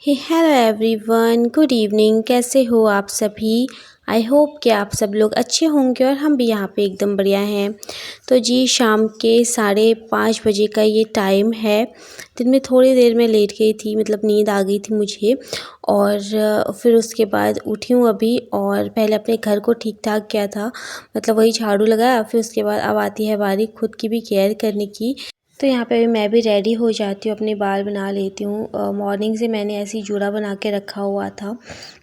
हे hello everyone, good evening. कैसे हो आप सभी? आई होप कि आप सब लोग अच्छे होंगे और हम भी यहाँ पे एकदम बढ़िया हैं। तो जी शाम के 5:30 बजे का ये टाइम है। दिन में थोड़ी देर में लेट गई थी, मतलब नींद आ गई थी मुझे। और फिर उसके बाद उठी हूँ अभी, और पहले अपने घर को ठीक ठाक किया था, मतलब वही झाड़ू लगाया। फिर उसके बाद अब आती है बारी खुद की भी केयर करने की। तो यहाँ पे मैं भी रेडी हो जाती हूँ, अपने बाल बना लेती हूँ। मॉर्निंग से मैंने ऐसे ही जूड़ा बना के रखा हुआ था।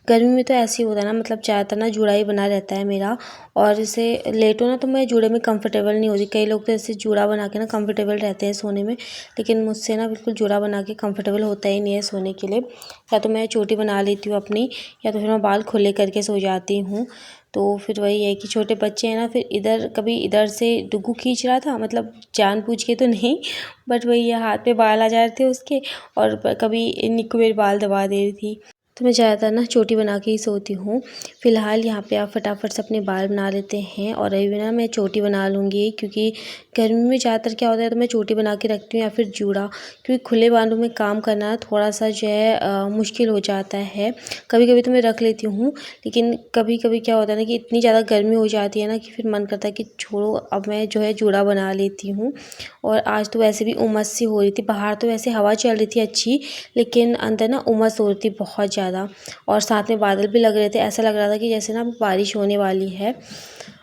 गर्मी में तो ऐसे ही होता है ना, मतलब ज़्यादातर ना जूड़ा ही बना रहता है मेरा। और जैसे लेटो ना तो मैं जूड़े में कंफर्टेबल नहीं होती। कई लोग तो ऐसे जूड़ा बना के ना कंफर्टेबल रहते हैं सोने में, लेकिन मुझसे ना बिल्कुल जूड़ा बना के कंफर्टेबल होता ही नहीं है सोने के लिए। या तो मैं चोटी बना लेती हूँ अपनी, या तो फिर मैं बाल खुले करके सो जाती हूँ। तो फिर वही है कि छोटे बच्चे हैं ना, फिर इधर कभी इधर से डुग्गू खींच रहा था, मतलब जानबूझ के तो नहीं, बट वही है हाथ पे बाल आ जा रहे थे उसके। और कभी निक्कू मेरे बाल दबा दे रही थी। तो मैं ज़्यादातर ना चोटी बना के ही सोती हूँ। फ़िलहाल यहाँ पे आप फटाफट से अपने बाल बना लेते हैं, और अभी ना मैं चोटी बना लूँगी, क्योंकि गर्मी में ज़्यादातर क्या होता है, तो मैं चोटी बना के रखती हूँ या फिर जूड़ा। क्योंकि खुले बालों में काम करना थोड़ा सा जो है मुश्किल हो जाता है। कभी कभी तो मैं रख लेती हूँ, लेकिन कभी कभी क्या होता है ना कि इतनी ज़्यादा गर्मी हो जाती है ना कि फिर मन करता है कि छोड़ो, अब मैं जो है जूड़ा बना लेती हूँ। और आज तो वैसे भी उमस सी हो रही थी, बाहर तो वैसे हवा चल रही थी अच्छी, लेकिन अंदर ना उमस हो रही थी बहुत ज़्यादा। और साथ में बादल भी लग रहे थे, ऐसा लग रहा था कि जैसे ना बारिश होने वाली है।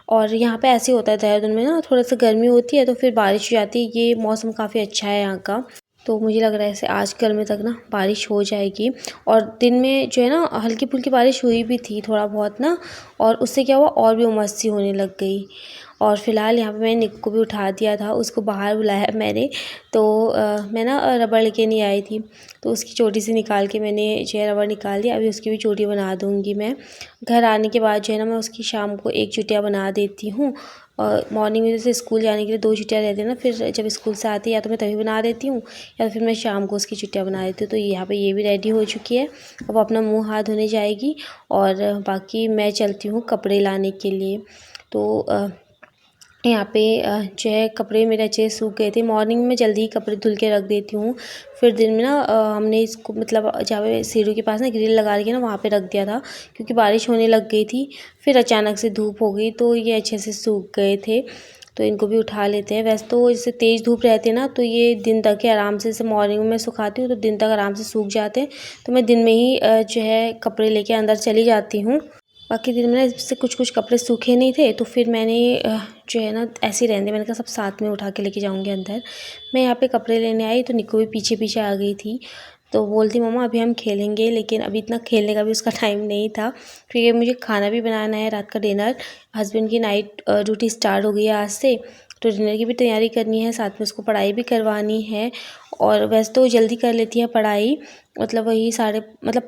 और यहाँ पे ऐसे होता है देहरादून में ना, थोड़ा सा गर्मी होती है तो फिर बारिश हो जाती है। ये मौसम काफ़ी अच्छा है यहाँ का। तो मुझे लग रहा है ऐसे आज कल में तक ना बारिश हो जाएगी। और दिन में जो है ना हल्की फुल्की बारिश हुई भी थी थोड़ा बहुत ना, और उससे क्या हुआ, और भी उमस सी होने लग गई। और फ़िलहाल यहाँ पे मैंने निक्कू को भी उठा दिया था, उसको बाहर बुलाया मैंने। तो मैं ना रबड़ लेके नहीं आई थी, तो उसकी चोटी से निकाल के मैंने जो है रबड़ निकाल दिया। अभी उसकी भी चोटी बना दूँगी मैं। घर आने के बाद जो है ना मैं उसकी शाम को एक चुटिया बना देती हूँ। और मॉर्निंग में जैसे स्कूल जाने के लिए 2 चुटिया रहती है ना, फिर जब स्कूल से आती है या तो मैं तभी बना देती हूँ, या फिर मैं शाम को उसकी चुटिया बना देती हूँ। तो यहाँ पे ये भी रेडी हो चुकी है, अब वो अपना मुँह हाथ धोने जाएगी। और बाकी मैं चलती हूँ कपड़े लाने के लिए। तो यहाँ पे जो है कपड़े मेरे अच्छे से सूख गए थे। मॉर्निंग में जल्दी ही कपड़े धुल के रख देती हूँ। फिर दिन में ना हमने इसको मतलब जहाँ पे सीढ़ी के पास ना ग्रिल लगा के ना वहाँ पे रख दिया था, क्योंकि बारिश होने लग गई थी। फिर अचानक से धूप हो गई तो ये अच्छे से सूख गए थे। तो इनको भी उठा लेते हैं। वैसे तो जैसे तेज़ धूप रहती है ना, तो ये दिन तक ही आराम से, जैसे मॉर्निंग में सुखाती हूँ तो दिन तक आराम से सूख जाते हैं। तो मैं दिन में ही जो है कपड़े लेके अंदर चली जाती हूँ। बाकी दिन में ना इससे कुछ कुछ कपड़े सूखे नहीं थे, तो फिर मैंने जो है ना ऐसे ही रहने दिए। मैंने कहा सब साथ में उठा के लेके जाऊँगी अंदर। मैं यहाँ पे कपड़े लेने आई तो निक्कू भी पीछे पीछे आ गई थी। तो बोलती मम्मा अभी हम खेलेंगे, लेकिन अभी इतना खेलने का भी उसका टाइम नहीं था, क्योंकि मुझे खाना भी बनाना है, रात का डिनर। हस्बैंड की नाइट ड्यूटी स्टार्ट हो गई है आज से, तो डिनर की भी तैयारी करनी है, साथ में उसको पढ़ाई भी करवानी है। और वैसे तो जल्दी कर लेती है पढ़ाई, मतलब वही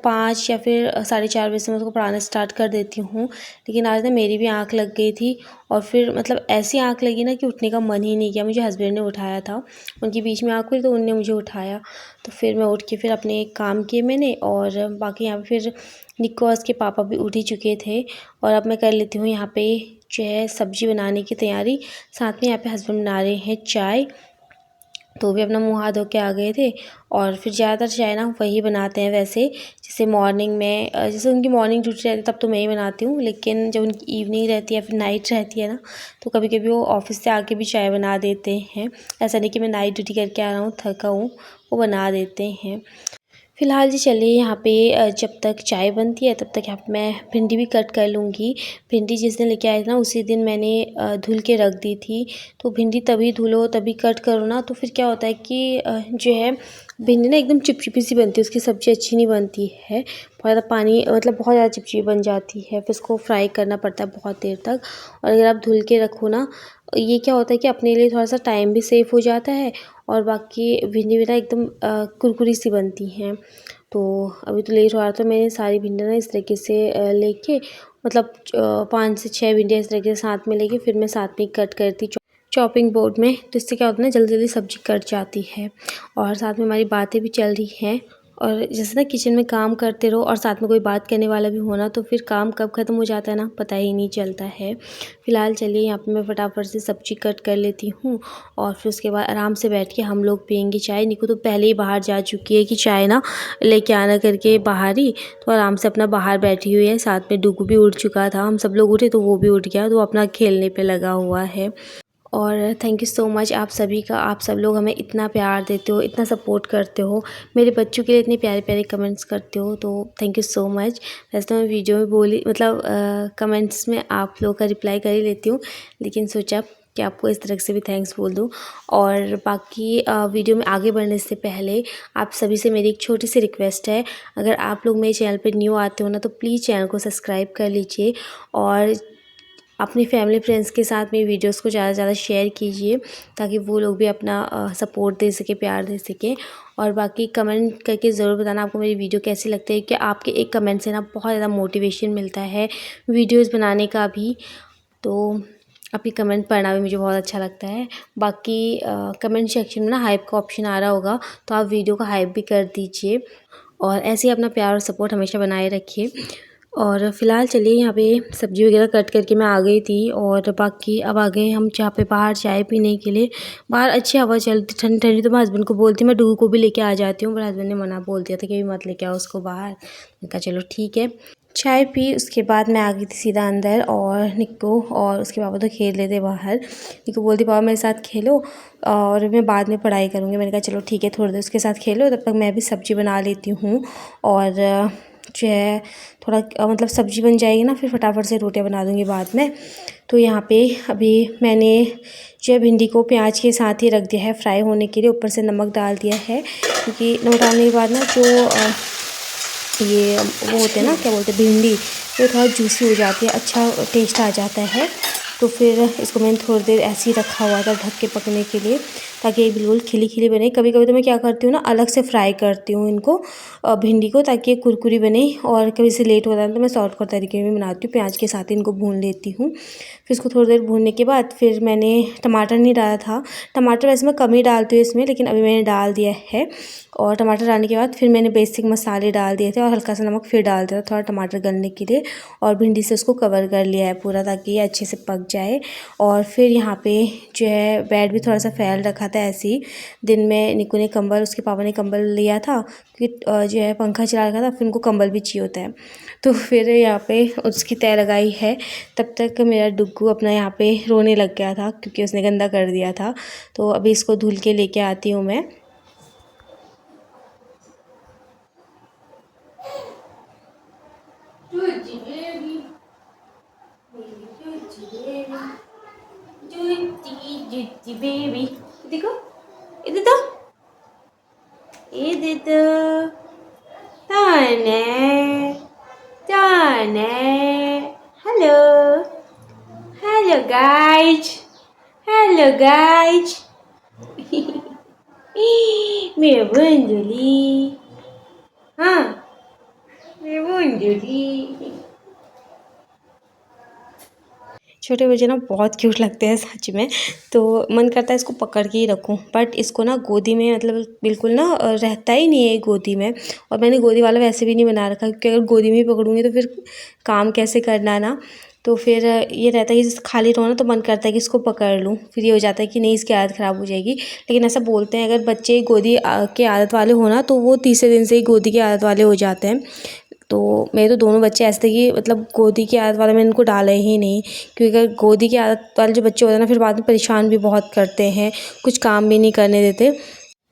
5 या फिर 4:30 बजे से मैं उसको पढ़ाना स्टार्ट कर देती हूँ। लेकिन आज ना मेरी भी आँख लग गई थी, और फिर मतलब ऐसी आँख लगी ना कि उठने का मन ही नहीं किया। मुझे हस्बैंड ने उठाया था, उनकी बीच में आँख हुई तो उनने मुझे उठाया। तो फिर मैं उठ के फिर अपने काम किए मैंने। और बाकी यहाँ पे फिर निक्कू और उसके पापा भी उठ ही चुके थे। और अब मैं कर लेती हूँ यहाँ पे जो है सब्ज़ी बनाने की तैयारी। साथ में यहाँ पे हस्बैंड बना रहे हैं चाय, तो भी अपना मुँह हाथ धो के आ गए थे। और फिर ज़्यादातर चाय ना वही बनाते हैं वैसे। जैसे मॉर्निंग में जैसे उनकी मॉर्निंग ड्यूटी रहती है तब तो मैं ही बनाती हूँ, लेकिन जब उनकी इवनिंग रहती है या फिर नाइट रहती है ना, तो कभी कभी वो ऑफिस से आके भी चाय बना देते हैं। ऐसा नहीं कि मैं नाइट ड्यूटी करके आ रहा हूँ थका हूँ, वो बना देते हैं। फ़िलहाल जी चलिए यहाँ पे जब तक चाय बनती है तब तक यहाँ पे मैं भिंडी भी कट कर लूँगी। भिंडी जिस दिन लेके आए थे ना उसी दिन मैंने धुल के रख दी थी। तो भिंडी तभी धुलो तभी कट करो ना, तो फिर क्या होता है कि जो है भिंडी ना एकदम चिपचिपी सी बनती है, उसकी सब्ज़ी अच्छी नहीं बनती है। बहुत ज़्यादा पानी, मतलब बहुत ज़्यादा चिपचिपी बन जाती है, फिर उसको फ्राई करना पड़ता है बहुत देर तक। और अगर आप धुल के रखो ना, ये क्या होता है कि अपने लिए थोड़ा सा टाइम भी सेव हो जाता है, और बाकी भिंडी भी ना एकदम कुरकुरी सी बनती हैं। तो अभी तो लेट हो रहा था, मैंने सारी भिंडियाँ ना इस तरीके से लेके, मतलब 5 से 6 भिंडियाँ इस तरीके से साथ में लेके फिर मैं साथ में कट करती चॉपिंग बोर्ड में। तो इससे क्या होता है ना, जल्दी जल्दी सब्ज़ी कट जाती है, और साथ में हमारी बातें भी चल रही हैं। और जैसे ना किचन में काम करते रहो और साथ में कोई बात करने वाला भी होना तो फिर काम कब ख़त्म हो जाता है ना पता ही नहीं चलता है। फ़िलहाल चलिए यहाँ पे मैं फटाफट से सब्ज़ी कट कर लेती हूँ और फिर उसके बाद आराम से बैठ के हम लोग पियेंगे चाय। निकू तो पहले ही बाहर जा चुकी है कि चाय ना लेके आना करके बाहर ही, तो आराम से अपना बाहर बैठी हुई है। साथ में डुगू भी उठ चुका था, हम सब लोग उठे तो वो भी उठ गया, तो अपना खेलने पे लगा हुआ है। और थैंक यू सो मच आप सभी का, आप सब लोग हमें इतना प्यार देते हो, इतना सपोर्ट करते हो, मेरे बच्चों के लिए इतने प्यारे प्यारे कमेंट्स करते हो, तो थैंक यू सो मच। वैसे तो मैं वीडियो में बोली मतलब कमेंट्स में आप लोगों का रिप्लाई कर ही लेती हूँ, लेकिन सोचा कि आपको इस तरह से भी थैंक्स बोल दूँ। और बाकी वीडियो में आगे बढ़ने से पहले आप सभी से मेरी एक छोटी सी रिक्वेस्ट है, अगर आप लोग मेरे चैनल पर न्यू आते हो ना तो प्लीज़ चैनल को सब्सक्राइब कर लीजिए और अपनी फैमिली फ्रेंड्स के साथ मेरी वीडियोस को ज़्यादा से ज़्यादा शेयर कीजिए ताकि वो लोग भी अपना सपोर्ट दे सके, प्यार दे सके। और बाकी कमेंट करके ज़रूर बताना आपको मेरी वीडियो कैसी लगती है, कि आपके एक कमेंट से ना बहुत ज़्यादा मोटिवेशन मिलता है वीडियोस बनाने का भी, तो आपकी कमेंट पढ़ना भी मुझे बहुत अच्छा लगता है। बाकी कमेंट सेक्शन में ना हाइप का ऑप्शन आ रहा होगा, तो आप वीडियो का हाइप भी कर दीजिए और ऐसे ही अपना प्यार और सपोर्ट हमेशा बनाए रखिए। और फ़िलहाल चलिए यहाँ पे सब्ज़ी वगैरह कट करके मैं आ गई थी और बाकी अब आ गए हम जहाँ पे बाहर चाय पीने के लिए। बाहर अच्छी हवा चलती ठंडी ठंडी, तो मैं हस्बैंड को बोलती मैं डूगू को भी लेके आ जाती हूँ, पर हस्बैंड ने मना बोल दिया था कि मत लेके आओ उसको बाहर। मैंने कहा चलो ठीक है। चाय पी उसके बाद मैं आ गई थी सीधा अंदर, और निक्को और उसके पापा तो खेल रहे थे बाहर। निक्को बोलती पापा मेरे साथ खेलो और मैं बाद में पढ़ाई करूँगी। मैंने कहा चलो ठीक है, थोड़ी देर उसके साथ खेलो, तब तक मैं भी सब्ज़ी बना लेती हूँ। और जो है थोड़ा मतलब सब्ज़ी बन जाएगी ना, फिर फटाफट से रोटियां बना दूँगी बाद में। तो यहाँ पे अभी मैंने जो है भिंडी को प्याज के साथ ही रख दिया है फ्राई होने के लिए, ऊपर से नमक डाल दिया है, क्योंकि नमक डालने के बाद ना जो ये वो होते हैं ना, क्या बोलते हैं, भिंडी, तो थोड़ा जूसी हो जाती है, अच्छा टेस्ट आ जाता है। तो फिर इसको मैंने थोड़ी देर ऐसे ही रखा हुआ था ढक के पकने के लिए, ताकि ये बिल्कुल खिली खिली बने। कभी कभी तो मैं क्या करती हूँ ना, अलग से फ्राई करती हूँ इनको भिंडी को, ताकि ये कुरकुरी बने। और कभी से लेट होता है तो मैं शॉर्टकट तरीके में बनाती हूँ, प्याज के साथ इनको भून लेती हूँ। फिर इसको थोड़ी देर भूनने के बाद फिर मैंने टमाटर नहीं डाला था, टमाटर वैसे मैं कम ही डालती हूँ इसमें, लेकिन अभी मैंने डाल दिया है। और टमाटर डालने के बाद फिर मैंने बेसिक मसाले डाल दिए थे और हल्का सा नमक फिर डाल दिया था थोड़ा टमाटर गलने के लिए, और भिंडी से उसको कवर कर लिया है पूरा, ताकि ये अच्छे से पक जाए। और फिर यहाँ पे जो है बेड भी थोड़ा सा फैल रखा था ऐसे ही। दिन में निकू ने कंबल, उसके पापा ने कंबल लिया था कि जो है पंखा चला रखा था, फिर उनको कंबल भी चाहिए होता है, तो फिर यहाँ पे उसकी तय लगाई है। तब तक मेरा डुग्गू अपना यहाँ पे रोने लग गया था, क्योंकि उसने गंदा कर दिया था। तो अभी इसको धुल के लेके आती हूँ मैं। बेबी देखो, इधर तो, इधर तो ताने ताने। Hello hello guys, hello guys. मेरा बंदुली, हाँ मेरा बंदुली। छोटे बच्चे ना बहुत क्यूट लगते हैं सच में, तो मन करता है इसको पकड़ के ही रखूं, बट इसको ना गोदी में मतलब बिल्कुल ना रहता ही नहीं है गोदी में। और मैंने गोदी वाला वैसे भी नहीं बना रखा, क्योंकि अगर गोदी में ही पकड़ूंगी तो फिर काम कैसे करना है ना। तो फिर ये रहता है कि खाली रहो ना तो मन करता है कि इसको पकड़ लूँ, फिर ये हो जाता है कि नहीं इसकी आदत ख़राब हो जाएगी। लेकिन ऐसा बोलते हैं अगर बच्चे गोदी के आदत वाले हो ना, तो वो तीसरे दिन से ही गोदी की आदत वाले हो जाते हैं। तो मेरे तो दोनों बच्चे ऐसे थे कि मतलब गोदी की आदत वाले मैंने इनको डाला ही नहीं, क्योंकि अगर गोदी की आदत वाले जो बच्चे होते हैं ना, फिर बाद में परेशान भी बहुत करते हैं, कुछ काम भी नहीं करने देते।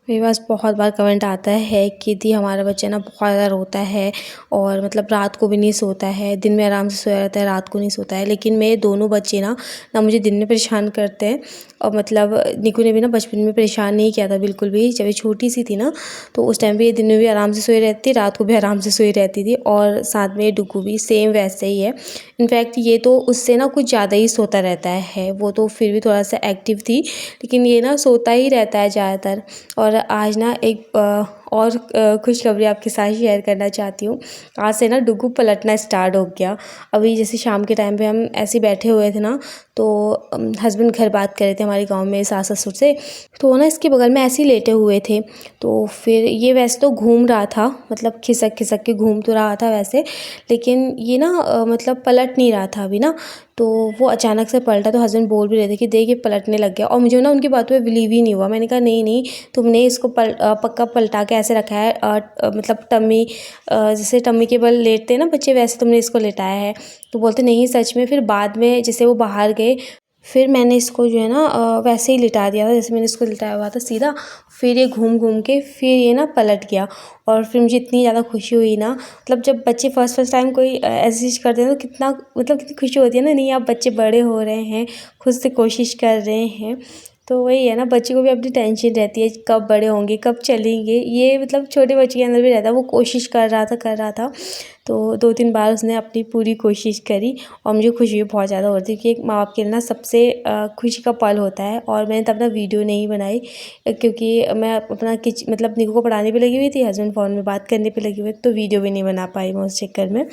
मेरे पास बहुत बार कमेंट आता है कि दी हमारा बच्चा ना बहुत ज़्यादा रोता है और मतलब रात को भी नहीं सोता है, दिन में आराम से सोया रहता है, रात को नहीं सोता है। लेकिन मेरे दोनों बच्चे ना मुझे दिन में परेशान करते हैं, और मतलब निकू ने भी ना बचपन में परेशान नहीं किया था बिल्कुल भी। जब ये छोटी सी थी ना, तो उस टाइम भी ये दिन में भी आराम से सोई रहती थी, रात को भी आराम से सोई रहती थी। और साथ में डुगू भी सेम वैसे ही है। इनफैक्ट ये तो उससे ना कुछ ज़्यादा ही सोता रहता है, वो तो फिर भी थोड़ा सा एक्टिव थी, लेकिन ये ना सोता ही रहता है ज़्यादातर। और आज ना एक और खुशखबरी आपके साथ शेयर करना चाहती हूँ। आज से ना डुगू पलटना स्टार्ट हो गया। अभी जैसे शाम के टाइम पे हम ऐसे बैठे हुए थे ना, तो हस्बैंड घर बात कर रहे थे हमारे गांव में सास ससुर से, तो ना इसके बगल में ऐसे ही लेटे हुए थे। तो फिर ये वैसे तो घूम रहा था, मतलब खिसक खिसक के घूम तो रहा था वैसे, लेकिन ये ना मतलब पलट नहीं रहा था अभी ना। तो वो अचानक से पलटा, तो हस्बैंड बोल भी रहे थे कि देख ये पलटने लग गया। और मुझे ना उनकी बातों पे बिलीव ही नहीं हुआ। मैंने कहा नहीं नहीं, तुमने इसको पक्का पलटा के ऐसे रखा है, मतलब टम्मी, जैसे टम्मी के बल लेटते हैं ना बच्चे, वैसे तुमने इसको लेटाया है। तो बोलते नहीं सच में। फिर बाद में जैसे वो बाहर गए, फिर मैंने इसको जो है ना वैसे ही लिटा दिया था जैसे मैंने इसको लिटाया हुआ था सीधा। फिर ये घूम घूम के फिर ये ना पलट गया। और फिर मुझे इतनी ज़्यादा खुशी हुई ना, मतलब जब बच्चे फर्स्ट टाइम कोई ऐसी चीज़ करते हैं तो कितना, मतलब कितनी खुशी होती है ना, नहीं आप बच्चे बड़े हो रहे हैं, खुद से कोशिश कर रहे हैं। तो वही है ना, बच्चे को भी अपनी टेंशन रहती है कब बड़े होंगे, कब चलेंगे। ये मतलब छोटे बच्चे के अंदर भी रहता है, वो कोशिश कर रहा था। तो 2-3 बार उसने अपनी पूरी कोशिश करी और मुझे खुशी भी बहुत ज़्यादा होती है कि एक माँ बाप के लिए ना सबसे खुशी का पल होता है। और मैंने तब ना वीडियो नहीं बनाई, क्योंकि मैं अपना मतलब निकू को पढ़ाने पे लगी हुई थी, हस्बैंड फ़ोन में बात करने पे लगे हुए, तो वीडियो भी नहीं बना पाई मैं उस चक्कर में।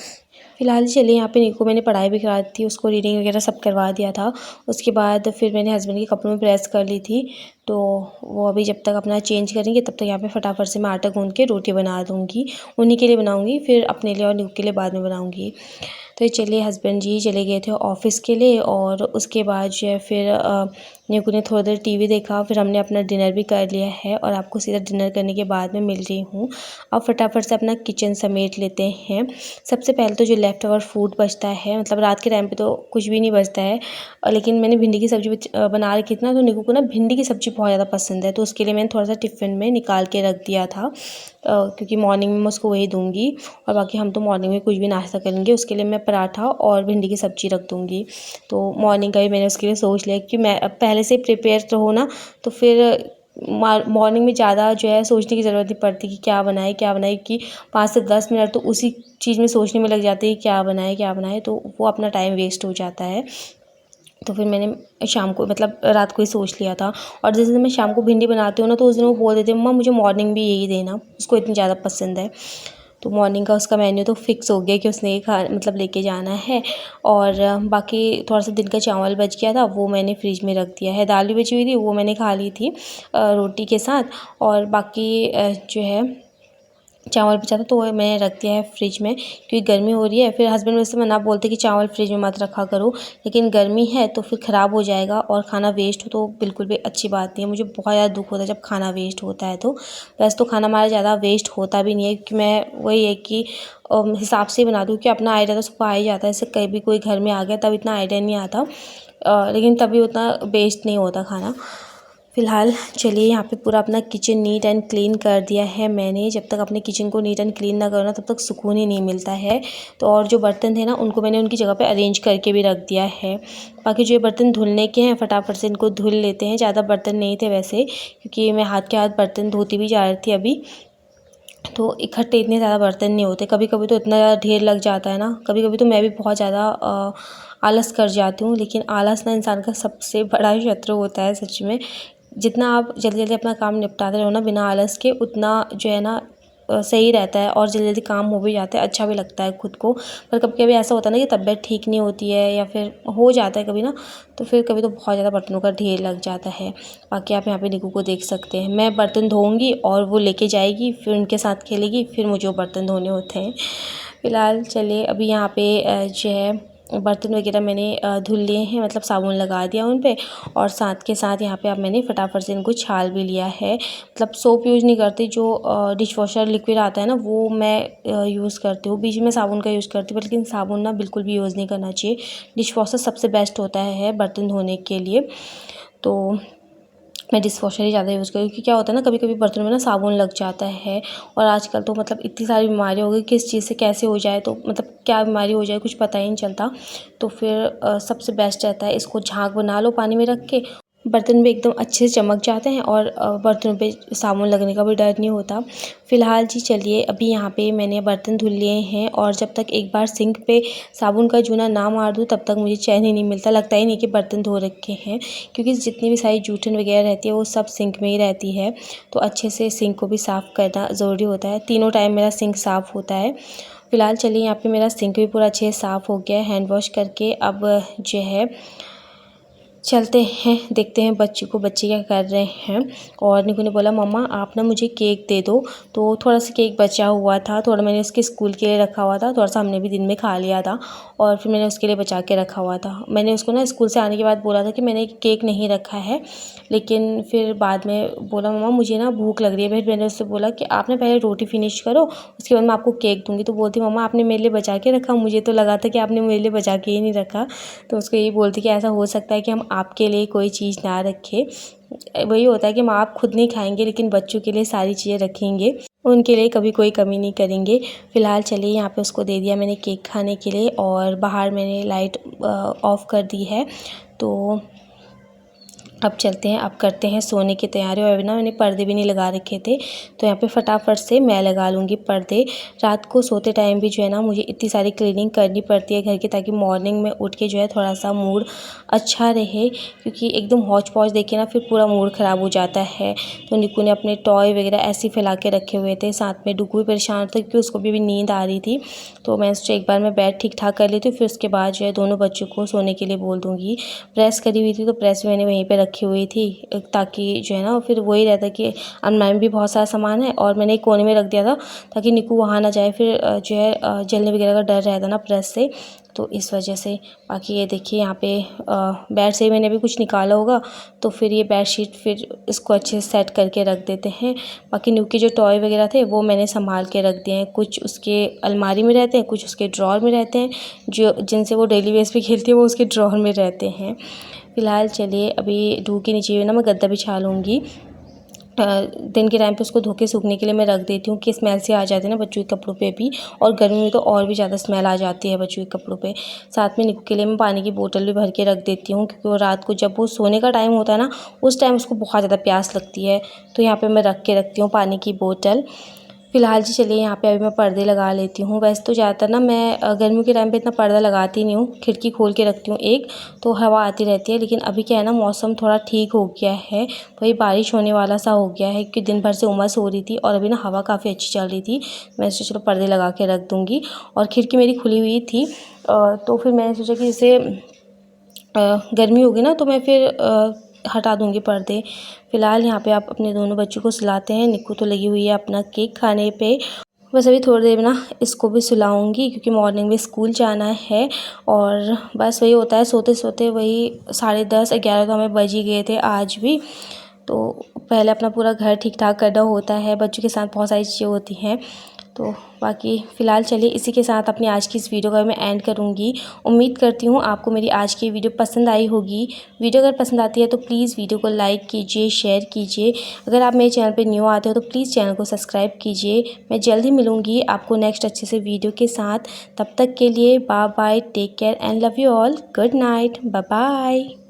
फ़िलहाल चलिए, यहाँ पे निकू को मैंने पढ़ाई भी करा दी थी, उसको रीडिंग वगैरह सब करवा दिया था। उसके बाद फिर मैंने हस्बैंड के कपड़ों में प्रेस कर ली थी। तो वो अभी जब तक अपना चेंज करेंगे तब तक यहाँ पे फटाफट से मैं आटा गूँध के रोटी बना दूँगी। उन्हीं के लिए बनाऊँगी, फिर अपने लिए और निकू के लिए बाद में बनाऊँगी। तो चलिए, हस्बैंड जी चले गए थे ऑफ़िस के लिए, और उसके बाद जो है फिर निकू ने थोड़ी देर टीवी देखा, फिर हमने अपना डिनर भी कर लिया है। और आपको सीधा डिनर करने के बाद में मिल रही हूँ। अब फटाफट से अपना किचन समेट लेते हैं। सबसे पहले तो जो लेफ़्ट ओवर फूड बचता है, मतलब रात के टाइम पे तो कुछ भी नहीं बचता है, लेकिन मैंने भिंडी की सब्ज़ी बना रखी थी ना, तो निकू को ना भिंडी की सब्ज़ी बहुत ज़्यादा पसंद है, तो उसके लिए मैंने थोड़ा सा टिफ़िन में निकाल के रख दिया था, क्योंकि मॉर्निंग में मैं उसको वही दूँगी। और बाकी हम तो मॉर्निंग में कुछ भी नाश्ता करेंगे, उसके लिए मैं पराठा और भिंडी की सब्ज़ी रख दूँगी। तो मॉर्निंग का भी मैंने उसके लिए सोच लिया कि मैं पहले से प्रिपेयर रहो ना, तो फिर मॉर्निंग में ज़्यादा जो है सोचने की ज़रूरत नहीं पड़ती कि क्या बनाए, कि 5 से 10 मिनट तो उसी चीज़ में सोचने में लग जाते हैं क्या बनाए, तो वो अपना टाइम वेस्ट हो जाता है। तो फिर मैंने शाम को, मतलब रात को ही सोच लिया था। और जिस दिन मैं शाम को भिंडी बनाती हूँ ना, तो उस दिन वो बोल देते हैं मम्मा मुझे मॉर्निंग भी यही देना, उसको इतनी ज़्यादा पसंद है। तो मॉर्निंग का उसका मेन्यू तो फिक्स हो गया कि उसने ये मतलब लेके जाना है। और बाकी थोड़ा सा दिन का चावल बच गया था, वो मैंने फ्रिज में रख दिया है। दाल भी बची हुई थी, वो मैंने खा ली थी रोटी के साथ। और बाकी जो है चावल बचा था, तो वो मैंने रख दिया है फ्रिज में, क्योंकि गर्मी हो रही है। फिर हस्बैंड वैसे मना बोलते कि चावल फ्रिज में मत रखा करो, लेकिन गर्मी है तो फिर ख़राब हो जाएगा और खाना वेस्ट हो तो बिल्कुल भी अच्छी बात नहीं है। मुझे बहुत ज़्यादा दुख होता है जब खाना वेस्ट होता है। तो वैसे तो खाना हमारा ज़्यादा वेस्ट होता भी नहीं है, क्योंकि मैं वही है कि हिसाब से बना दूँ कि अपना आइडिया तो सबको आ ही जाता है। जैसे कभी कोई घर में आ गया तब इतना आइडिया नहीं आता, लेकिन तभी उतना वेस्ट नहीं होता खाना। फ़िलहाल चलिए, यहाँ पे पूरा अपना किचन नीट एंड क्लीन कर दिया है मैंने। जब तक अपने किचन को नीट एंड क्लीन ना करो ना, तब तक सुकून ही नहीं मिलता है। तो और जो बर्तन थे ना, उनको मैंने उनकी जगह पे अरेंज करके भी रख दिया है। बाकी जो ये बर्तन धुलने के हैं, फटाफट से इनको धुल लेते हैं। ज़्यादा बर्तन नहीं थे वैसे, क्योंकि मैं हाथ के हाथ बर्तन धोती भी जा रही थी अभी, तो इकट्ठे इतने ज़्यादा बर्तन नहीं होते। कभी कभी तो इतना ज़्यादा ढेर लग जाता है ना, कभी कभी तो मैं भी बहुत ज़्यादा आलस कर जाती हूँ। लेकिन आलस ना इंसान का सबसे बड़ा शत्रु होता है सच में। जितना आप जल्दी जल्दी अपना काम निपटाते रहो ना बिना आलस के, उतना जो है ना सही रहता है और जल्दी जल्दी काम हो भी जाता है, अच्छा भी लगता है खुद को। पर कभी कभी ऐसा होता है ना कि तबीयत ठीक नहीं होती है, या फिर हो जाता है कभी ना, तो फिर कभी तो बहुत ज़्यादा बर्तनों का ढेर लग जाता है। बाकी आप यहाँ पे निकू को देख सकते हैं, मैं बर्तन धोऊँगी और वो लेके जाएगी, फिर उनके साथ खेलेगी, फिर मुझे वो बर्तन धोने होते हैं। फ़िलहाल चलिए, अभी यहाँ पे जो है बर्तन वगैरह मैंने धुल लिए हैं, मतलब साबुन लगा दिया उन पे। और साथ के साथ यहाँ पे अब मैंने फटाफट से इनको छाल भी लिया है। मतलब सोप यूज़ नहीं करती, जो डिश वॉशर लिक्विड आता है ना, वो मैं यूज़ करती हूँ। बीच में साबुन का यूज़ करती हूँ, लेकिन साबुन ना बिल्कुल भी यूज़ नहीं करना चाहिए। डिश वॉशर सबसे बेस्ट होता है बर्तन धोने के लिए। तो मैं डिश वॉशर ही ज़्यादा यूज़ करूँ, क्योंकि क्या होता है ना, कभी कभी बर्तनों में ना साबुन लग जाता है। और आजकल तो मतलब इतनी सारी बीमारी हो गई, किस चीज़ से कैसे हो जाए, तो मतलब क्या बीमारी हो जाए कुछ पता ही नहीं चलता। तो फिर सबसे बेस्ट रहता है इसको झाग बना लो पानी में रख के, बर्तन भी एकदम अच्छे से चमक जाते हैं और बर्तनों पे साबुन लगने का भी डर नहीं होता। फ़िलहाल जी चलिए अभी यहाँ पे मैंने बर्तन धुल लिए हैं और जब तक एक बार सिंक पे साबुन का जूना ना मार दूँ तब तक मुझे चैन ही नहीं मिलता। लगता ही नहीं कि बर्तन धो रखे हैं, क्योंकि जितनी भी सारी जूठन वगैरह रहती है वो सब सिंक में ही रहती है। तो अच्छे से सिंक को भी साफ़ करना ज़रूरी होता है। तीनों टाइम मेरा सिंक साफ़ होता है। फ़िलहाल चलिए यहाँ पे मेरा सिंक भी पूरा अच्छे से साफ़ हो गया है हैंड वॉश करके। अब जो है चलते हैं, देखते हैं बच्चे क्या कर रहे हैं। और निकू ने बोला मम्मा आप ना मुझे केक दे दो। तो थोड़ा सा केक बचा हुआ था, थोड़ा मैंने उसके स्कूल के लिए रखा हुआ था, थोड़ा सा हमने भी दिन में खा लिया था और फिर मैंने उसके लिए बचा के रखा हुआ था। मैंने उसको ना स्कूल से आने के बाद बोला था कि मैंने केक नहीं रखा है, लेकिन फिर बाद में बोला मम्मा मुझे ना भूख लग रही है। फिर मैंने उससे बोला कि आप ना पहले रोटी फिनिश करो, उसके बाद मैं आपको केक दूँगी। तो बोलती मम्मा आपने मेरे लिए बचा के रखा, मुझे तो लगा था कि आपने मेरे लिए बचा के ही नहीं रखा। तो उसको यही बोलती कि ऐसा हो सकता है कि हम आपके लिए कोई चीज़ ना रखें। वही होता है कि माँ आप खुद नहीं खाएंगे लेकिन बच्चों के लिए सारी चीज़ें रखेंगे, उनके लिए कभी कोई कमी नहीं करेंगे। फ़िलहाल चलिए यहाँ पे उसको दे दिया मैंने केक खाने के लिए और बाहर मैंने लाइट ऑफ़ कर दी है। तो अब चलते हैं, अब करते हैं सोने की तैयारी। और अभी ना मैंने पर्दे भी नहीं लगा रखे थे, तो यहाँ पे फटाफट से मैं लगा लूँगी पर्दे। रात को सोते टाइम भी जो है ना मुझे इतनी सारी क्लीनिंग करनी पड़ती है घर की, ताकि मॉर्निंग में उठ के जो है थोड़ा सा मूड अच्छा रहे, क्योंकि एकदम हौच पौच देखे ना फिर पूरा मूड ख़राब हो जाता है। तो निकू ने अपने टॉय वगैरह ऐसे ही फैला के रखे हुए थे, साथ में डुगू भी परेशान था क्योंकि उसको भी नींद आ रही थी। तो मैं सोचा एक बार मैं बेड ठीक ठाक कर लेती हूँ, फिर उसके बाद जो है दोनों बच्चों को सोने के लिए बोल दूँगी। प्रेस करी हुई थी तो प्रेस मैंने वहीं पर रखी हुई थी, ताकि जो है ना फिर वही रहता कि अलमारी में भी बहुत सारा सामान है और मैंने एक कोने में रख दिया था ताकि निकू वहाँ ना जाए, फिर जो है जलने वगैरह का डर रहता ना प्रेस से, तो इस वजह से। बाकी ये देखिए यहाँ पे बेड से मैंने भी कुछ निकाला होगा, तो फिर ये बेडशीट फिर इसको अच्छे से सेट करके रख देते हैं। बाकी निकू के जो टॉय वगैरह थे वो मैंने संभाल के रख दिए हैं, कुछ उसके अलमारी में रहते हैं, कुछ उसके ड्रॉर में रहते हैं, जो जिनसे वो डेली बेस पे खेलती है वो उसके ड्रॉर में रहते हैं। फ़िलहाल चलिए अभी डू के नीचे ना मैं गद्दा बिछा लूँगी। दिन के टाइम पे उसको धो के सूखने के लिए मैं रख देती हूँ कि स्मेल से आ जाती है ना बच्चों के कपड़ों पे भी, और गर्मी में तो और भी ज़्यादा स्मेल आ जाती है बच्चों के कपड़ों पे। साथ में निक्कू के लिए मैं पानी की बोतल भी भर के रख देती हूँ, क्योंकि वो रात को जब वो सोने का टाइम होता है ना उस टाइम उसको बहुत ज़्यादा प्यास लगती है, तो यहाँ पर मैं रख के रखती हूँ पानी की बोतल। फ़िलहाल जी चलिए यहाँ पे अभी मैं पर्दे लगा लेती हूँ। वैसे तो ज़्यादातर ना मैं गर्मियों के टाइम पे इतना पर्दा लगाती नहीं हूँ, खिड़की खोल के रखती हूँ एक, तो हवा आती रहती है। लेकिन अभी क्या है ना मौसम थोड़ा ठीक हो गया है, वही बारिश होने वाला सा हो गया है, क्योंकि दिन भर से उमस हो रही थी और अभी ना हवा काफ़ी अच्छी चल रही थी। मैं सोचा चलो पर्दे लगा के रख दूँगी, और खिड़की मेरी खुली हुई थी, तो फिर मैंने सोचा कि जैसे गर्मी होगी ना तो मैं फिर हटा दूँगी पर्दे। फ़िलहाल यहाँ पे आप अपने दोनों बच्चों को सुलाते हैं। निक्कू तो लगी हुई है अपना केक खाने पे। बस अभी थोड़ी देर में ना इसको भी सुलाऊंगी, क्योंकि मॉर्निंग में स्कूल जाना है। और बस वही होता है, सोते सोते वही 10:30 11 तो हमें बज ही गए थे आज भी। तो पहले अपना पूरा घर ठीक ठाक करना होता है, बच्चों के साथ बहुत सारी चीज़ें होती हैं। तो बाकी फ़िलहाल चलिए इसी के साथ अपनी आज की इस वीडियो का मैं एंड करूँगी। उम्मीद करती हूँ आपको मेरी आज की वीडियो पसंद आई होगी। वीडियो अगर पसंद आती है तो प्लीज़ वीडियो को लाइक कीजिए, शेयर कीजिए। अगर आप मेरे चैनल पे न्यू आते हो तो प्लीज़ चैनल को सब्सक्राइब कीजिए। मैं जल्द ही मिलूँगी आपको नेक्स्ट अच्छे से वीडियो के साथ। तब तक के लिए bye bye, take care and love you all. Good night, bye bye.